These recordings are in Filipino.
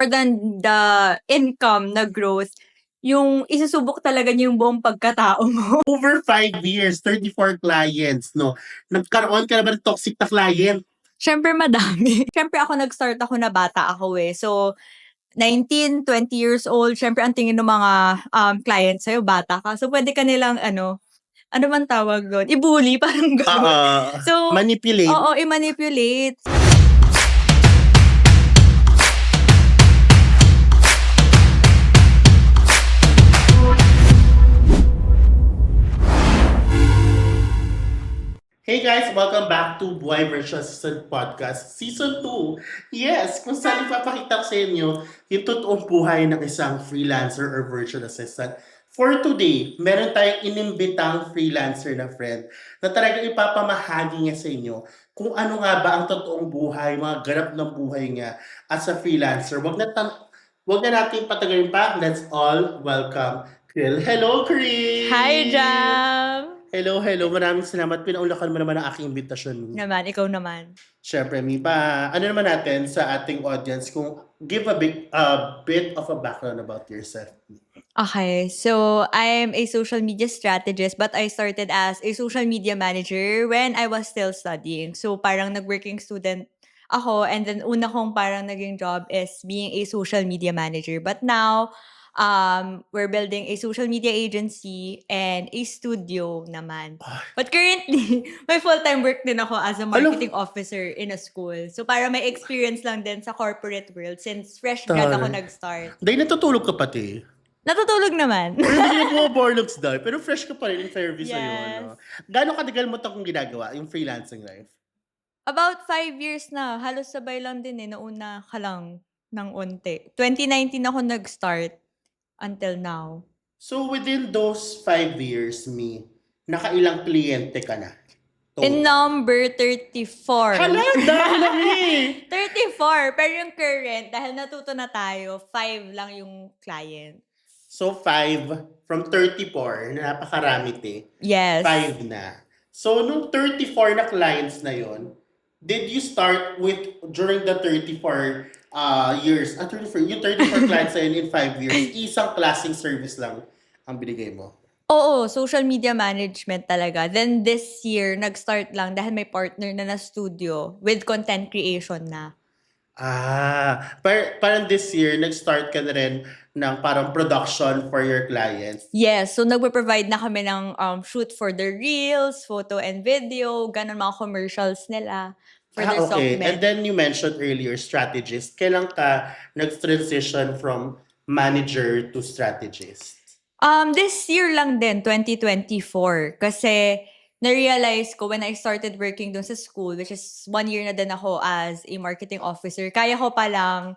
than the income na growth, yung isusubok talaga niya yung buong pagkatao mo. Over 5 years, 34 clients, no? Nagkaroon ka na ba ng toxic na client? Siyempre madami. Siyempre nag-start ako na bata ako eh. So, 19, 20 years old, siyempre ang tingin ng mga clients sa'yo, bata ka. So, pwede ka nilang ano man tawag doon? I-bully, parang gano'n. So, Manipulate. oo, i-manipulate. Hey guys, welcome back to Buhay Virtual Assistant Podcast Season 2. Yes, kung saan ipapakita ko sa inyo yung totoong buhay ng isang freelancer or virtual assistant. For today, meron tayong inimbitang freelancer na friend na talagang ipapamahagi niya sa inyo kung ano nga ba ang totoong buhay, mga ganap ng buhay niya as a freelancer. Wag na natin patagalin pa. Let's all welcome Krill. Hello, Krill! Hi, Jam! Hello. Maraming salamat. Pinaulakan mo naman ang aking invitasyon. Naman, ikaw naman. Siyempre, ano naman natin sa ating audience kung give a bit of a background about yourself. Okay, so I'm a social media strategist but I started as a social media manager when I was still studying. So parang nag-working student ako and then una kong parang naging job is being a social media manager. But now, we're building a social media agency and a studio naman. But currently, may full-time work din ako as a marketing officer in a school. So para may experience lang din sa corporate world since fresh grad ako nag-start. Dahil natutulog ka pati. Natutulog naman. Pero hindi mo borlocks dahil. Pero fresh ka pa rin in fairness Yes. sa'yo. No? Gano'ng katagal mo itong ginagawa, yung freelancing life? About 5 years na. Halos sabay lang din eh. Nauna ka lang ng unti. 2019 ako nag-start until now. So within those 5 years, nakailang kliyente ka na? In number 34. Hala, dahil lang eh! 34. Pero yung current, dahil natuto na tayo, 5 lang yung client. So 5 from 34, na napakarami Yes. 5 na. So nung 34 na clients na yon, did you start with during the 34 years, yung 34 clients na yun in 5 years, isang klaseng service lang ang binigay mo? Oo, social media management talaga. Then this year, nag-start lang dahil may partner na studio with content creation na. Parang this year, nag-start ka na rin ng parang production for your clients. Yes, so nagpo-provide na kami ng shoot for the reels, photo and video, ganun mga commercials nila for their Okay. supplement. And then you mentioned earlier, strategist. Kailan ka nag-transition from manager to strategist? This year lang din, 2024. Kasi na-realize ko when I started working dun sa school, which is 1 year na din ako as a marketing officer, kaya ko palang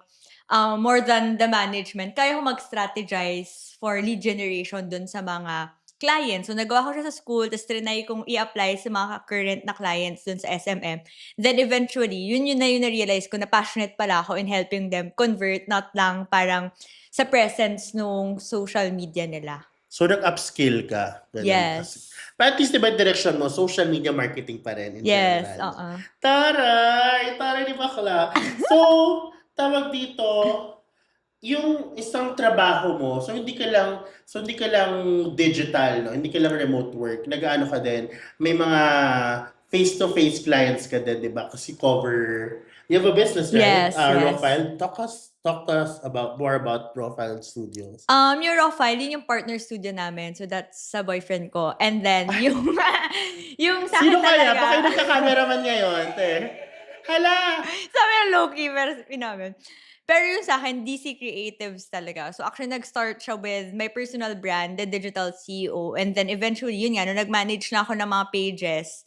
more than the management, kaya ko mag-strategize for lead generation dun sa mga clients. So, nagawa ko siya sa school, tapos trinay kong i-apply sa mga current na clients dun sa SMM. Then eventually, yun na-realize ko na passionate pala ako in helping them convert, not lang parang sa presence nung social media nila. So, nag-upskill ka. Ganun. Yes. But at least, diba, direction mo, social media marketing pa rin. In Yes, general. Taray, di bakla. So, tawag dito, yung isang trabaho mo, so hindi ka lang digital, no? Hindi ka lang remote work. Nag-ano ka din, may mga face-to-face clients ka din, di ba? Kasi you have a business, right? Yes, yes. Profile. Talk to us more about Profile Studios. Yung Profile, yun yung partner studio namin. So, that's sa boyfriend ko. And then, yung sa akin Sino kaya? talaga. Baka yung nagka-cameraman ngayon, te. Hala! Sabi ng low-key, pero namin. Pero yung sa akin, DC Creatives talaga. So, actually, nag-start siya with my personal brand, The Digital CEO. And then, eventually, yun nga, nung nag-manage na ako ng mga pages,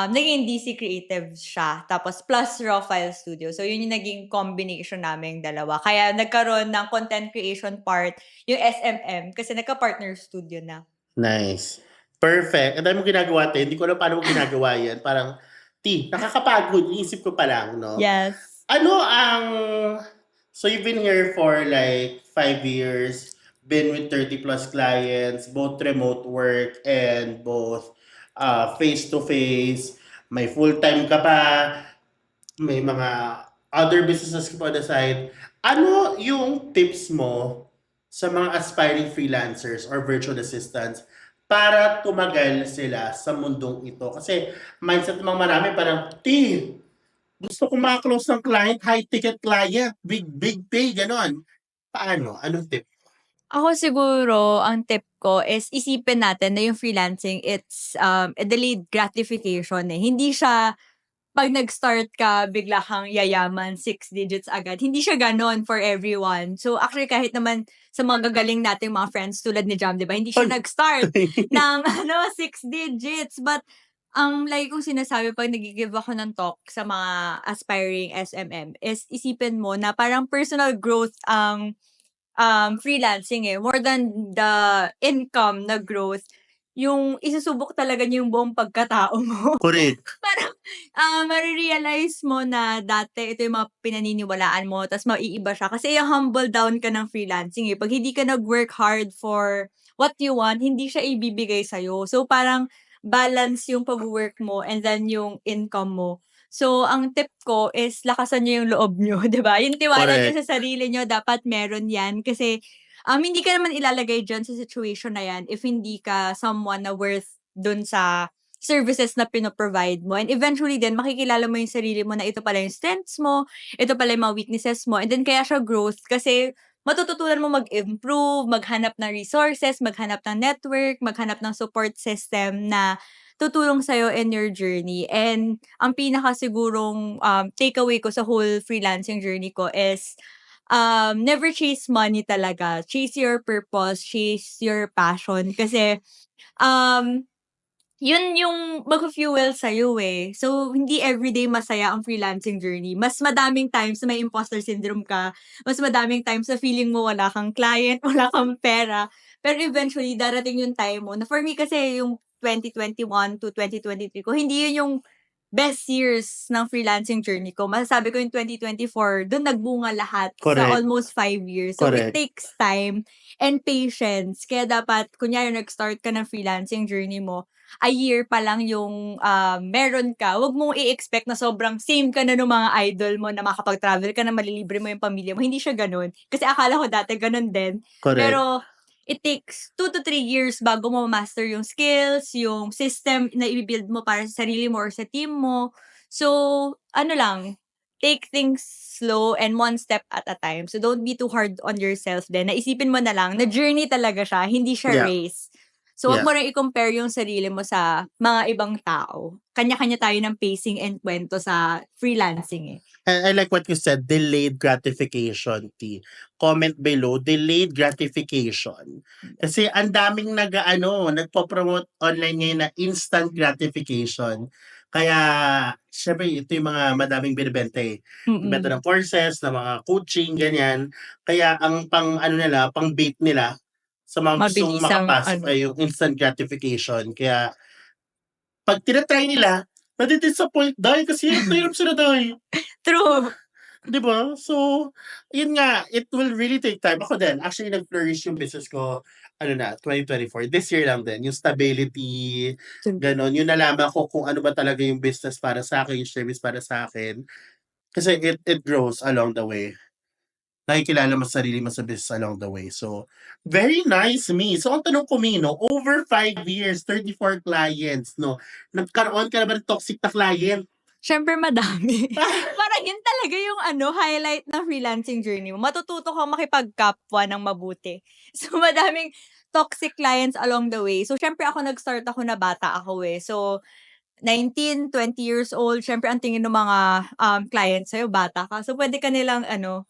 naging DC Creatives siya. Tapos, plus Profile Studio. So, yun yung naging combination naming dalawa. Kaya, nagkaroon ng content creation part, yung SMM, kasi nagka-partner studio na. Nice. Perfect. Ang dami mo ginagawa, te. Hindi ko alam paano mo ginagawa yan. Parang, nakakapagod. Iisip ko pa lang, no? Yes. So you've been here for like 5 years, been with 30 plus clients, both remote work and both face-to-face. May full-time ka pa, may mga other businesses ka pa on the side. Ano yung tips mo sa mga aspiring freelancers or virtual assistants para tumagal sila sa mundong ito? Kasi mindset ng mga marami parang, gusto ko makaklose ng client, high-ticket client, big pay, ganon. Paano? Anong tip? Ako siguro, ang tip ko is isipin natin na yung freelancing, it's, a delayed gratification, eh. Hindi siya 'pag nag-start ka bigla kang yayaman, 6 digits agad. Hindi siya gano'n for everyone. So, actually kahit naman sa mga gagaling nating mga friends tulad ni Jam, 'di ba, hindi siya nag-start ng ano, 6 digits. But ang lagi kong sinasabi 'pag naggi-give ako ng talk sa mga aspiring SMM is isipin mo na parang personal growth ang freelancing, eh, more than the income na growth, yung isusubok talaga niya yung buong pagkatao mo. Correct. Parang, mare-realize mo na dati ito yung mga pinaniniwalaan mo ta's maiiba siya kasi i-humble down ka ng freelancing, eh. 'Pag hindi ka nag-work hard for what you want, hindi siya ibibigay sa'yo. So, parang balance yung pagwo-work mo and then yung income mo. So, ang tip ko is lakasan niyo yung loob niyo, 'di ba? Yung tiwala niyo Correct. sa sarili niyo dapat meron 'yan kasi, hindi ka naman ilalagay diyan sa situation na 'yan if hindi ka someone na worth dun sa services na pino-provide mo, and eventually din makikilala mo yung sarili mo na ito pala yung strengths mo, ito pala yung mga weaknesses mo, and then kaya siya growth kasi matututunan mo mag-improve, maghanap ng resources, maghanap ng network, maghanap ng support system na tutulong sa'yo in your journey. And ang pinaka sigurong, takeaway ko sa whole freelancing journey ko is, never chase money talaga. Chase your purpose, chase your passion kasi, um, yun yung magfu-fuel sa'yo, eh. So, hindi everyday masaya ang freelancing journey. Mas madaming times na may imposter syndrome ka, mas madaming times na feeling mo wala kang client, wala kang pera. Pero eventually darating yung time mo na for me kasi yung 2021 to 2023 ko, hindi yun yung best years ng freelancing journey ko. Masasabi ko yung 2024, dun nagbunga lahat sa Correct. almost 5 years. So, it Correct. takes time and patience. Kaya dapat kunyari nag-start ka ng freelancing journey mo, a year pa lang yung, meron ka, wag mong i-expect na sobrang same ka na nung mga idol mo na makakapag-travel ka na, malilibre mo yung pamilya mo. Hindi siya gano'n. Kasi akala ko dati gano'n din. Correct. Pero it takes 2 to 3 years bago mo ma-master yung skills, yung system na i-build mo para sa sarili mo or sa team mo. So, ano lang, take things slow and one step at a time. So, don't be too hard on yourself din. Naisipin mo na lang na journey talaga siya, hindi siya Yeah. race. So, wag Yeah. mo rin i-compare yung sarili mo sa mga ibang tao. Kanya-kanya tayo ng pacing and kwento sa freelancing, eh. I like what you said, delayed gratification, T. Comment below, delayed gratification. Kasi ang daming nagpo-promote online ngayon na instant gratification. Kaya, syempre, ito yung mga madaming binibenta eh. Benta ng courses, ng mga coaching, ganyan. Kaya ang pang bait nila sa mga gustong Mabilisang makapasok ay yung instant gratification. Kaya, pag tinatry nila, nadi-disappoint dahil kasi hirap sila dahil. True. 'Di ba? So, yun nga, it will really take time. Ako din, actually nag-flourish yung business ko, 2024. This year lang din, yung stability, gano'n. Yung nalaman ko kung ano ba talaga yung business para sa akin, yung service para sa akin. Kasi it grows along the way. Nakikilala mo sarili mo sa business along the way. So, very nice, Mi. So, ang tanong ko, Mi, no, over 5 years, 34 clients, no, nagkaroon ka na ba ng toxic na client? Siyempre madami. Parang yun talaga yung highlight ng freelancing journey mo. Matututo kang makipagkapwa ng mabuti. So, madaming toxic clients along the way. So, siyempre nag-start ako na bata ako, eh. So, 19, 20 years old, siyempre ang tingin ng mga, clients sa'yo bata ka. So, puwede ka nilang ano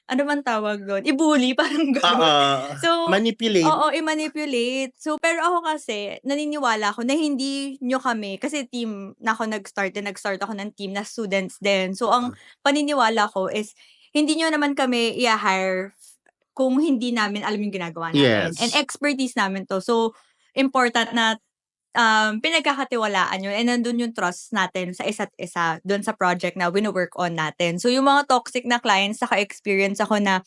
bang tawag dun, i-bully parang Oo, gano'n. So, manipulate. oo, i-manipulate. So, pero ako kasi naniniwala ako na hindi niyo kami kasi team na ako nag-start ako ng team na students din. So, ang paniniwala ko is hindi niyo naman kami i-ha-hire kung hindi namin alam yung ginagawa namin, and Yes. expertise namin 'to. So, important na pinagkakatiwalaan yun and nandun yung trust natin sa isa't isa dun sa project na wino-work on natin. So, yung mga toxic na clients, naka-experience ako na,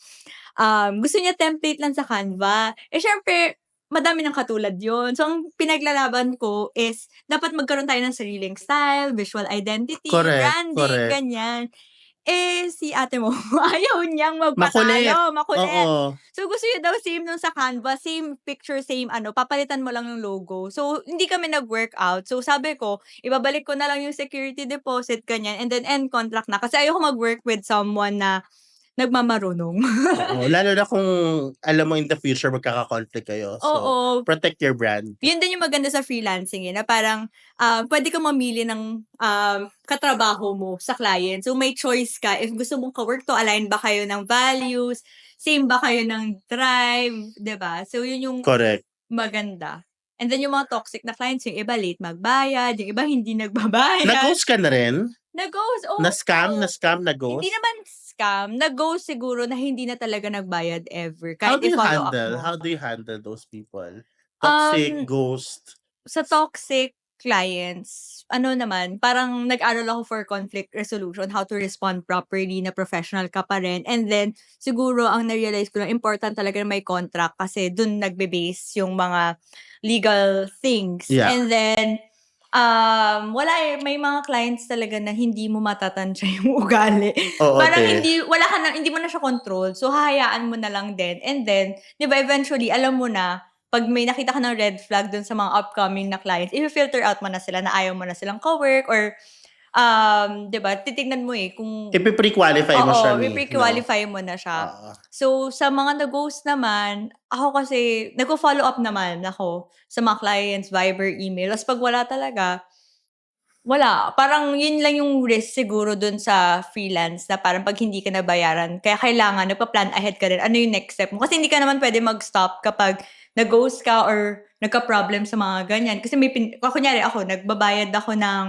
gusto niya template lang sa Canva. Eh, siyempre madami ng katulad yun. So, ang pinaglalaban ko is dapat magkaroon tayo ng sariling style, visual identity, Correct, branding, correct. ganyan. si ate mo, ayaw niyang Makulit. magpatalo, makulit. Oo. So, gusto niya daw same nung sa Canva, same picture, same papalitan mo lang yung logo. So, hindi kami nag-workout. So, sabi ko, ibabalik ko na lang yung security deposit, ganyan, and then end contract na. Kasi ayoko mag-work with someone na nagmamarunong. Oo, lalo na kung alam mo in the future magkaka-conflict kayo. So, Oo. protect your brand. Yun din yung maganda sa freelancing na parang pwede kang mamili ng katrabaho mo sa client. So may choice ka if gusto mong ka-work to, align ba kayo ng values, same ba kayo ng drive, 'di ba? So yun yung Correct. maganda. And then yung mga toxic na clients, yung iba late magbayad, yung iba hindi nagbabayad. Nag-ghost ka na rin? Nag-ghost, oo. Na-scam, Hindi na-ghost? naman scam. Nag-ghost siguro na hindi na talaga nagbayad ever. How Kahit do you i-follow up handle? mo. How do you handle those people? Toxic, Um, ghost. Sa toxic clients, naman, parang nag-aral ako for conflict resolution, how to respond properly, na professional ka pa rin. And then, siguro, ang na-realize ko lang, important talaga na may contract kasi dun nagbe-base yung mga legal things. Yeah. And then, wala may mga clients talaga na hindi mo matatansya yung ugali. Oo, Parang te. hindi mo na siya control. So, hahayaan mo na lang din. And then, di ba, eventually, alam mo na, pag may nakita ka ng red flag dun sa mga upcoming na clients, i-filter out mo na sila na ayaw mo na silang ka-work or, di ba, titignan mo kung Ipi-pre-qualify mo siya ni, no? i-pre-qualify mo na siya. Oo. So, sa mga nag-ghost naman, ako kasi, nagpo-follow up naman ako sa mga clients, Viber, email. Tapos pag wala talaga, wala. Parang yun lang yung risk siguro dun sa freelance na parang pag hindi ka nabayaran, kaya kailangan nagpa-plan ahead ka rin. Ano yung next step mo? Kasi hindi ka naman pwede mag-stop kapag nag-ghost ka or nagka-problem sa mga ganyan. Kasi kunyari ako, nagbabayad ako ng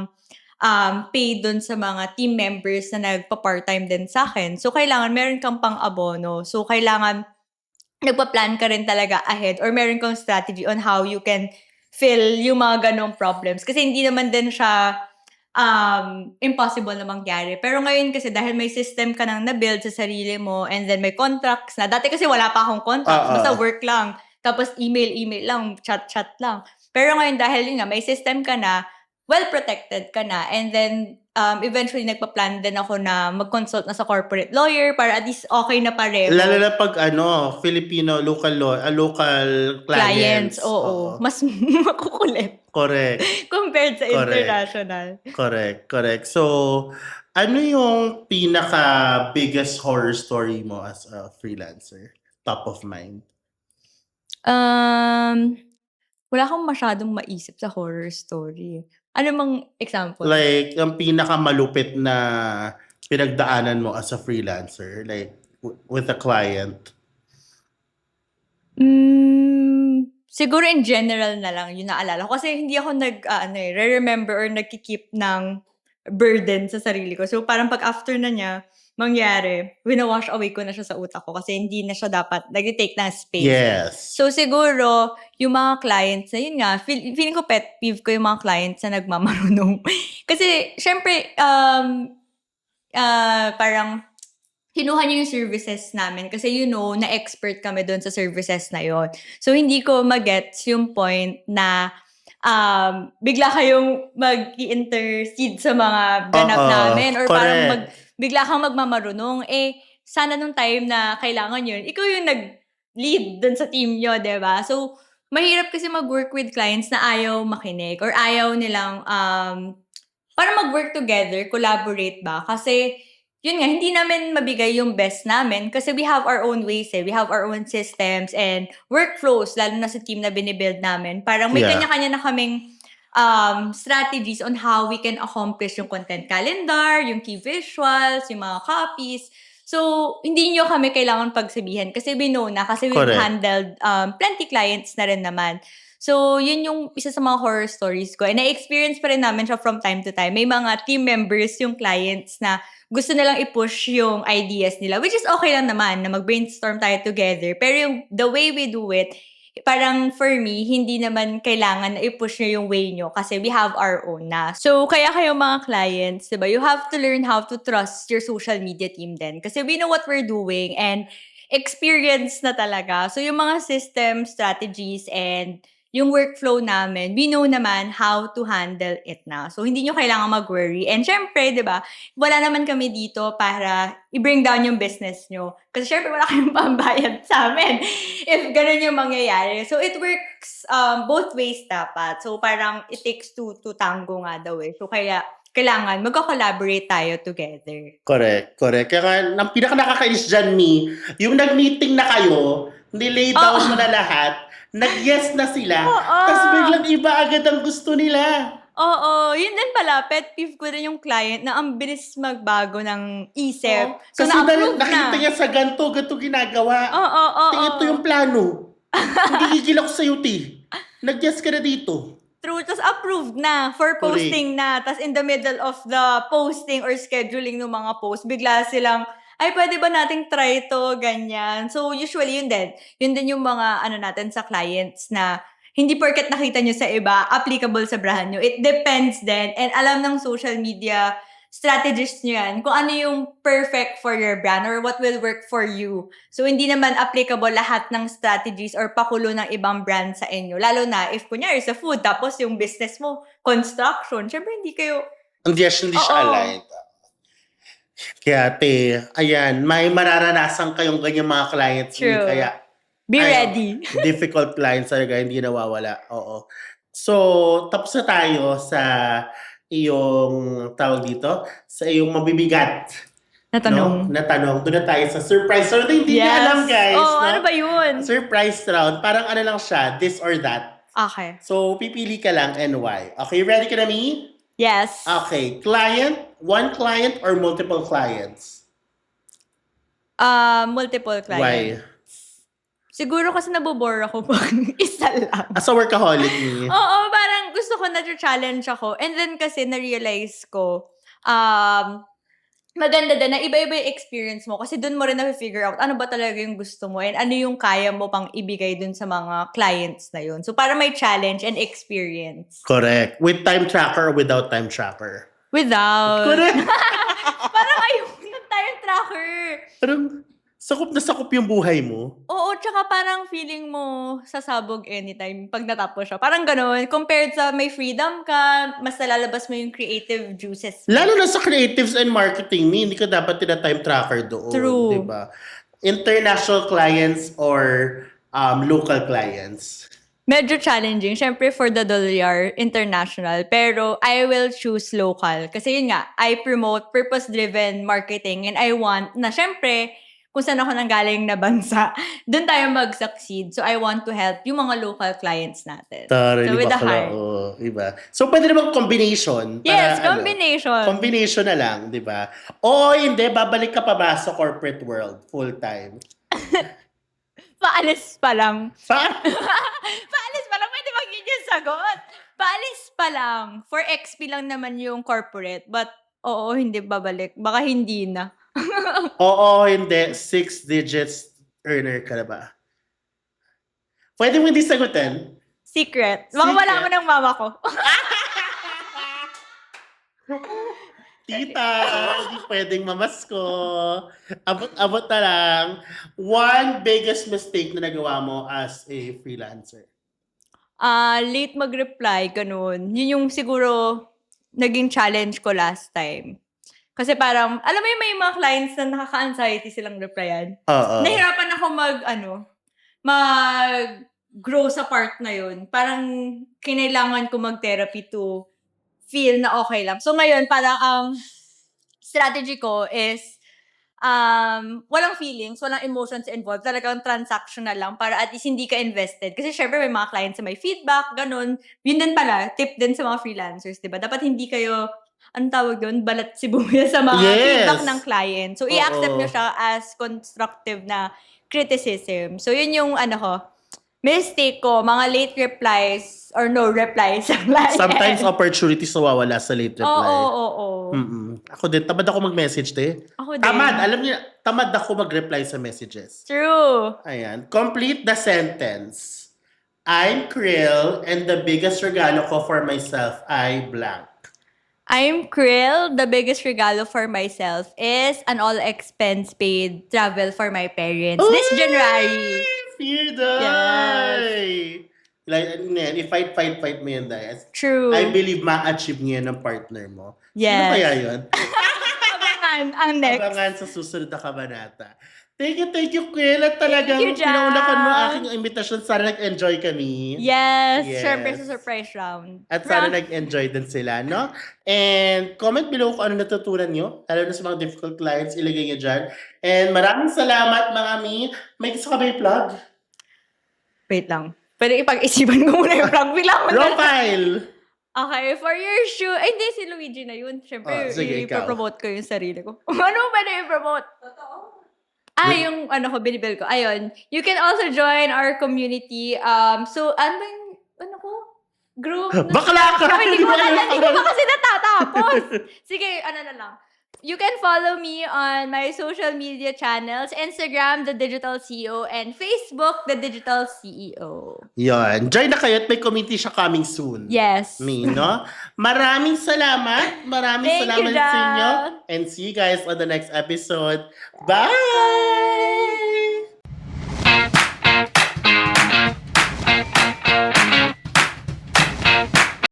pay dun sa mga team members na nagpa-part-time din sa akin. So, kailangan meron kang pang-abono. So, kailangan nagpa-plan ka rin talaga ahead or meron kang strategy on how you can fill yung mga ganong problems. Kasi hindi naman din siya impossible na mangyari. Pero ngayon kasi dahil may system ka nang na-build sa sarili mo and then may contracts na. Dati kasi wala pa akong contracts. Basta work lang. Tapos email lang, chat lang. Pero ngayon dahil yun nga, may system ka na, well-protected ka na. And then, eventually nagpa-plan din ako na mag-consult na sa corporate lawyer para at least okay na pareho. Lalo na pag Filipino local clients. Oo. Mas makukulit. Correct. Compared sa Correct. international. Correct. So, ano yung pinaka biggest horror story mo as a freelancer? Top of mind. Wala akong masyadong maisip sa horror story. Ano mang example? Like, ang pinaka malupit na pinagdaanan mo as a freelancer, like with a client. Siguro in general na lang yung naalala ko. Kasi hindi ako re-remember or nagki-keep ng burden sa sarili ko. So parang pag after na niya mangyari, wina-wash away ko na siya sa utak ko kasi hindi na siya dapat nag-take ng space. Yes. So siguro, yung mga clients na yun nga, feeling ko pet peeve ko yung mga clients na nagmamarunong. Kasi syempre, parang kinuha niyo yung services namin kasi na expert kami doon sa services na yon. So, hindi ko magets yung point na bigla kayong mag-i-intercede sa mga ganap namin or parang bigla kang magmamarunong. Sana nung time na kailangan yun, ikaw yung nag-lead doon sa team nyo, diba? So, mahirap kasi mag-work with clients na ayaw makinig or ayaw nilang para mag-work together, collaborate ba? Kasi yun nga, hindi namin mabigay yung best namin kasi we have our own ways we have our own systems and workflows, lalo na sa team na binibuild namin. Parang may kanya-kanya na kaming strategies on how we can accomplish yung content calendar, yung key visuals, yung mga copies. So, hindi nyo kami kailangan pagsabihan kasi we know na, kasi we've handled plenty clients na rin naman. So, yun yung isa sa mga horror stories ko. And na-experience pa rin namin siya from time to time. May mga team members, yung clients na gusto nilang i-push yung ideas nila, which is okay lang naman na mag-brainstorm tayo together. Pero yung the way we do it, parang for me, hindi naman kailangan na i-push nyo yung way nyo kasi we have our own na. So, kaya kayo mga clients, diba, you have to learn how to trust your social media team din. Kasi we know what we're doing and experience na talaga. So, yung mga system, strategies, and yung workflow namin, we know naman how to handle it na. So, hindi nyo kailangan mag-worry. And syempre, di ba, wala naman kami dito para i-bring down yung business nyo. Kasi syempre, wala kayong pambayad sa amin if ganun yung mangyayari. So, it works both ways dapat. So, parang it takes two to tango nga daw eh. So, kaya kailangan magko-collaborate tayo together. Correct. Kaya nga, ang pinaka nakakainis dyan, yung nag-meeting na kayo, nilay down mo na lahat, nag-yes na sila, tapos biglang iba agad ang gusto nila. Oo, yun din pala, pet peeve ko rin yung client na ang bilis magbago ng isip. So, Kasi na-approve nakita na. niya sa ganito ginagawa. Ito yung plano. Hindi gigil ako sa'yo, T. Nag-yes ka na dito. True, tas approved na for posting na. Tas in the middle of the posting or scheduling ng mga post, bigla silang, ay, pwede ba nating try to, ganyan. So, usually, yun din. Yun din yung mga, natin sa clients na hindi porket nakita nyo sa iba, applicable sa brand nyo. It depends din. And alam ng social media strategists nyo yan, kung ano yung perfect for your brand or what will work for you. So, hindi naman applicable lahat ng strategies or pakulo ng ibang brand sa inyo. Lalo na, if kunyari sa food, tapos yung business mo, construction, syempre hindi kayo... Hindi siya aligned. Kaya, ayan, may mararanasan kayong ganyan mga clients. True. Kaya, be ready. Difficult clients talaga, hindi nawawala. Oo. So, tapos na tayo sa iyong tawag dito, sa iyong mabibigat na tanong. No? Na tanong. Doon na tayo sa surprise round. Hindi niya alam, guys. Oh, ano ba yun? Surprise round. Parang ano lang siya, this or that. Okay. So, pipili ka lang and why. Okay, ready ka na, Mi? Yes. Okay. One client or multiple clients? Multiple clients. Why? Siguro kasi nabobore ako pag isa lang. As a workaholic, Mi. Oo, parang gusto ko na-challenge ako. And then kasi na-realize ko, maganda din na iba-iba yung experience mo kasi dun mo rin na-figure out ano ba talaga yung gusto mo and ano yung kaya mo pang ibigay dun sa mga clients na yun. So, para may challenge and experience. Correct. With time tracker or without time tracker? Without. Correct. Parang ayun ng time tracker. Parang sakop na sakop yung buhay mo. Oo, tsaka parang feeling mo sasabog anytime pag natapos siya. Parang ganun. Compared sa may freedom ka, mas nalalabas mo yung creative juices. Lalo na sa creatives and marketing, hindi ka dapat tina-time tracker doon. True. Diba? International clients or local clients? Medyo challenging. Siyempre, for the dolyar, international. Pero, I will choose local. Kasi yun nga, I promote purpose-driven marketing and I want na siyempre, kung saan ako nanggaling na bansa, doon tayo mag-succeed. So, I want to help yung mga local clients natin. So, with the heart. Diba? So, pwede naman combination. Yes, combination. Combination na lang, di ba? O hindi, babalik ka pa ba sa corporate world full-time? Paalis pa lang. Paalis pa lang. Pwede mag-yun yung sagot. Paalis pa lang. For XP lang naman yung corporate. But, oo, hindi babalik. Baka hindi na. Oo, hindi. 6 digits earner ka na ba? Pwede mo hindi sagutin? Secret. Baka wala mo ng mama ko. Tita, hindi pwedeng mamasko. Abot na lang. One biggest mistake na nagawa mo as a freelancer? Late mag-reply, ganun. Yun yung siguro naging challenge ko last time. Kasi parang, alam mo yung may mga clients na nakaka-anxiety silang replyan. Nahirapan ako mag-grow sa part na yun. Parang kinailangan ko mag-therapy to feel na okay lang. So ngayon, parang ang strategy ko is walang feelings, walang emotions involved. Talagang transactional lang para at least hindi ka invested. Kasi syempre may mga clients na may feedback, ganun. Yun din pala, tip din sa mga freelancers, diba? Dapat hindi kayo anong tawag yun? Balat sibuyas sa mga feedback ng client. So, i-accept nyo siya as constructive na criticism. So, yun yung mistake ko, mga late replies or no replies sa client. Sometimes opportunities nawawala sa late reply. Oo. Ako din, tamad ako mag-message, Ako din. Alam niyo, tamad ako mag-reply sa messages. True. Ayan. Complete the sentence. I'm Krill and the biggest regalo ko for myself ay blank. I'm Krill. The biggest regalo for myself is an all-expense paid travel for my parents this January. Freedom! Yes. Like, i-fight mo yun, guys. True. I believe ma-achieve niya ng partner mo. Sino Yes. kaya yun? Abangan ang next. Abangan sa susunod na kabanata. Thank you, Quill. At talagang Thank you, Jam. pinaulakan mo aking invitation. Sana nag-enjoy kami. Yes. Yes. Syempre sa surprise round. At sana nag-enjoy din sila, no? And comment below kung ano natutunan nyo. Lalo na sa mga difficult clients, ilagay nyo dyan. And maraming salamat, mga mi. May gusto ka ba i-plug? Wait lang. Pwede ipag-isipan ko muna yung vlog. Biglang Profile! Okay, for your shoe. Ay, hindi, si Luigi na yun. Siyempre, Sige, ikaw. i-promote ko yung sarili ko. Ano pwede i-promote? Totoo. Yung ano ko, binibil ko. Ayun. You can also join our community. So, ano ba yung, ano ko? Group? Bakla ka! Hindi ko pa kasi natatapos. Sige, ano na lang. You can follow me on my social media channels, Instagram, The Digital CEO, and Facebook, The Digital CEO. Yon. Join na kayo at may community siya coming soon. Yes. Me, no? Maraming salamat. Maraming Thank you, salamat sa inyo. Jal. And see you guys on the next episode. Bye!